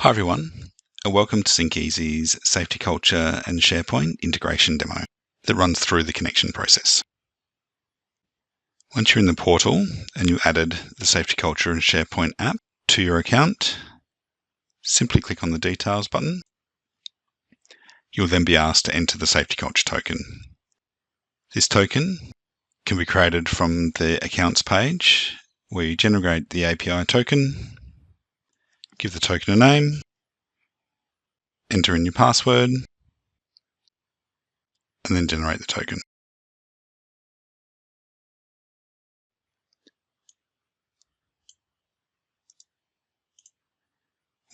Hi everyone, and welcome to SyncEzy's SafetyCulture and SharePoint integration demo that runs through the connection process. Once you're in the portal and you added the SafetyCulture and SharePoint app to your account, simply click on the Details button. You'll then be asked to enter the SafetyCulture token. This token can be created from the Accounts page, where you generate the API token, give the token a name, enter in your password, and then generate the token.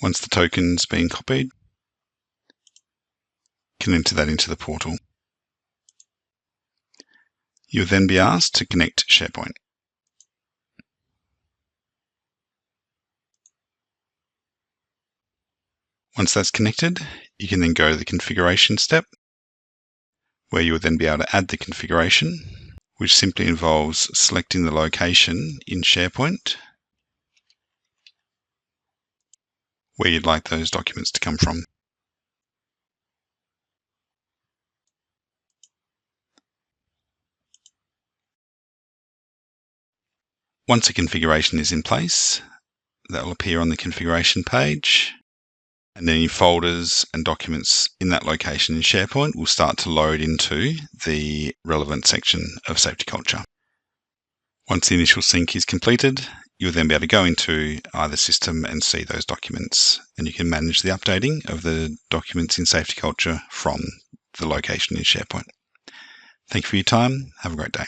Once the token's been copied, you can enter that into the portal. You'll then be asked to connect to SharePoint. Once that's connected, you can then go to the configuration step, where you will then be able to add the configuration, which simply involves selecting the location in SharePoint where you'd like those documents to come from. Once a configuration is in place, that will appear on the configuration page, and then your folders and documents in that location in SharePoint will start to load into the relevant section of SafetyCulture. Once the initial sync is completed, you'll then be able to go into either system and see those documents, and you can manage the updating of the documents in SafetyCulture from the location in SharePoint. Thank you for your time. Have a great day.